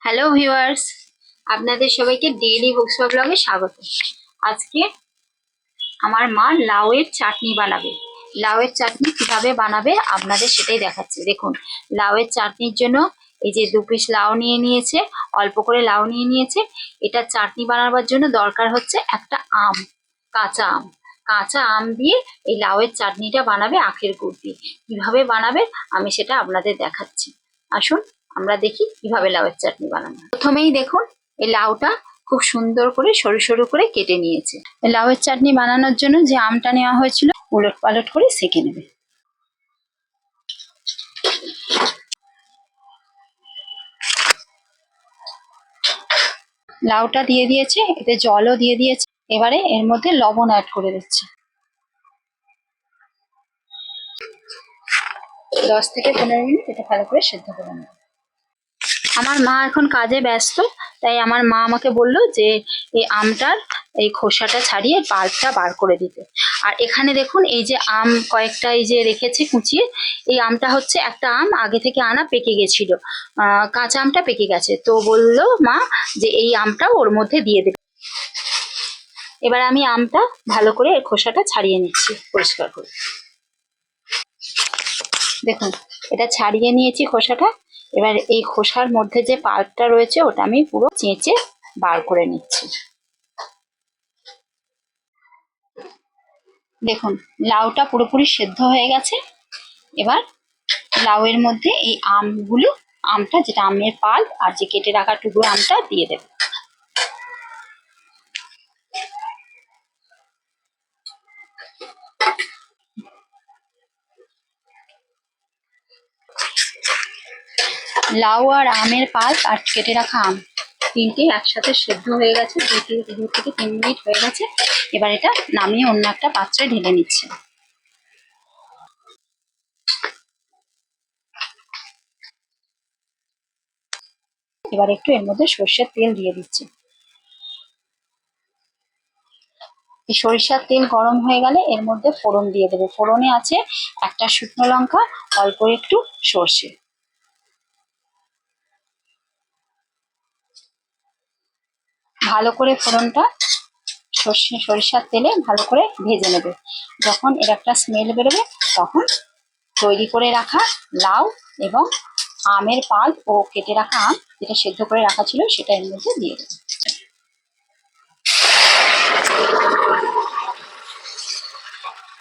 Hello viewers, আপনাদের সবাইকে daily বুকসবা ব্লগে স্বাগত। আজকে আমার মা লাউয়ের চাটনি বানাবে। লাউয়ের চাটনি কিভাবে বানাবে আপনাদের সেটাই দেখাচ্ছি। দেখুন, লাউয়ের চাটনির জন্য এই যে 2 পিস লাউ নিয়ে নিয়েছে, অল্প করে লাউ নিয়ে নিয়েছে। এটা চাটনি বানাবার জন্য দরকার হচ্ছে একটা আম, কাঁচা আম। কাঁচা আম দিয়ে এই লাউয়ের চাটনিটা বানাবে আখের গুড় দিয়ে। কিভাবে বানাবে আমি সেটা আপনাদের দেখাচ্ছি। আসুন আমরা দেখি কিভাবে লাউয়ের চাটনি বানানো। প্রথমেই দেখুন, এই লাউটা খুব সুন্দর করে সরু সরু করে কেটে নিয়েছে। লাউয়ের চাটনি বানানোর জন্য যে আমটা নেওয়া হয়েছিল উলট পালট করে সেঁকে নেবে। লাউটা দিয়ে দিয়েছে, এতে জলও দিয়ে দিয়েছে। এবারে এর মধ্যে লবণ অ্যাড করে দিচ্ছে। 10 থেকে 15 মিনিট এটা ভালো করে সেদ্ধ করে নেবে। আমার মা এখন কাজে ব্যস্ত, তাই আমার মা আমাকে বলল যে এই আমটার এই খোসাটা ছাড়িয়ে পাল্পটা বার করে দিতে। আর এখানে দেখুন, এই যে আম কয়েকটা এই যে রেখেছে কুচিয়ে, এই আমটা হচ্ছে একটা আম আগে থেকে আনা পেকে গেছিল, কাঁচা আমটা পেকে গেছে। তো বললো মা যে এই আমটা ওর মধ্যে দিয়ে দেবে। এবার আমি আমটা ভালো করে এর খোসাটা ছাড়িয়ে নিচ্ছি পরিষ্কার করে। দেখুন, এটা ছাড়িয়ে নিয়েছি খোসাটা। এবার এই খোসার মধ্যে যে পাল্পটা রয়েছে ওটা আমি পুরো চেঁচে বার করে নিচ্ছি। দেখুন, লাউটা পুরোপুরি সেদ্ধ হয়ে গেছে। এবার লাউয়ের মধ্যে এই আমটা যেটা আমের পাল্প আর যে কেটে রাখা টুকরো আমটা দিয়ে দেবে। লাউ আর আমের পাল্প আর কেটে রাখা আম তিনটে একসাথে সেদ্ধ হয়ে গেছে, 2 থেকে 3 মিনিট হয়ে গেছে। এবার এটা নামিয়ে অন্য একটা পাত্রে ঢেলে নিচ্ছে। এবার একটু এর মধ্যে সর্ষের তেল দিয়ে দিচ্ছি। এই সরিষার তেল গরম হয়ে গেলে এর মধ্যে ফোড়ন দিয়ে দেবে। ফোড়নে আছে একটা শুকনো লঙ্কা, অল্প একটু সর্ষে। ভালো করে ফোড়নটা সরিষার তেলে ভালো করে ভেজে নেবে। যখন এর একটা স্মেল বেরোবে তখন তৈরি করে রাখা লাউ এবং আমের পাল্প ও কেটে রাখা আম যেটা সেদ্ধ করে রাখা ছিল সেটা এর মধ্যে দিয়ে দেবে।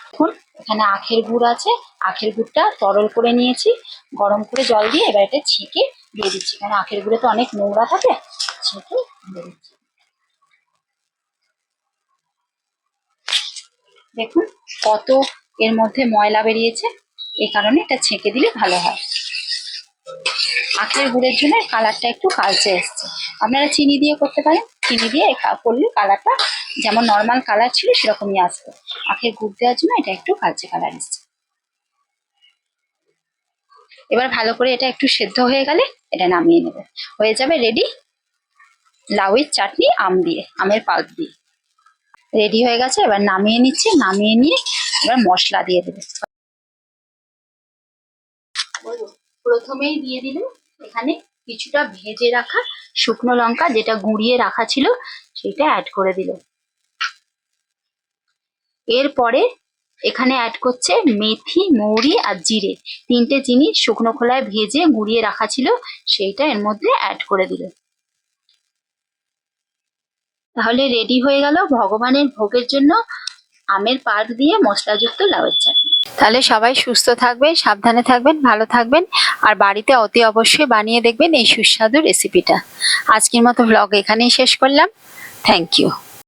দেখুন, এখানে আখের গুড় আছে। আখের গুড়টা তরল করে নিয়েছি, গরম করে জল দিয়ে এবার এটা ছেঁকে দিয়ে দিচ্ছি, কারণ আখের গুড়ে তো অনেক নোংরা থাকে। ছেঁকে দিয়ে দিচ্ছি। দেখুন কত এর মধ্যে ময়লা বেরিয়েছে, এই কারণে এটা ছেঁকে দিলে ভালো হয়। আখের গুড়ের জন্য কালারটা একটু কালচে এসছে। আপনারা চিনি দিয়ে করতে পারেন, চিনি দিয়ে করলে কালারটা যেমন নর্মাল কালার ছিল সেরকমই আসবে। আখের গুড় দেওয়ার জন্য এটা একটু কালচে কালার এসছে। এবার ভালো করে এটা একটু সেদ্ধ হয়ে গেলে এটা নামিয়ে নেবে। হয়ে যাবে রেডি লাউয়ের চাটনি আমের পাল্প দিয়ে রেডি হয়ে গেছে। এবার নামিয়ে নিচ্ছে। নামিয়ে নিয়ে এবার মশলা দিয়ে দেবে। প্রথমেই দিয়ে দিল এখানে কিছুটা ভেজে রাখা শুকনো লঙ্কা, যেটা গুঁড়িয়ে রাখা ছিল সেটা অ্যাড করে দিল। এরপরে এখানে অ্যাড করছে মেথি, মৌরি আর জিরে, 3টে জিনিস শুকনো খোলায় ভেজে গুঁড়িয়ে রাখা ছিল, সেইটা এর মধ্যে অ্যাড করে দিল। তাহলে রেডি হয়ে গেল ভগবানের ভোগের জন্য আমের পাল্প দিয়ে মশলাযুক্ত লাউয়ের চাটনি। তাহলে সবাই সুস্থ থাকবেন, সাবধানে থাকবেন, ভালো থাকবেন, আর বাড়িতে অতি অবশ্যই বানিয়ে দেখবেন এই সুস্বাদু রেসিপিটা। আজকের মতো ব্লগ এখানেই শেষ করলাম। Thank you.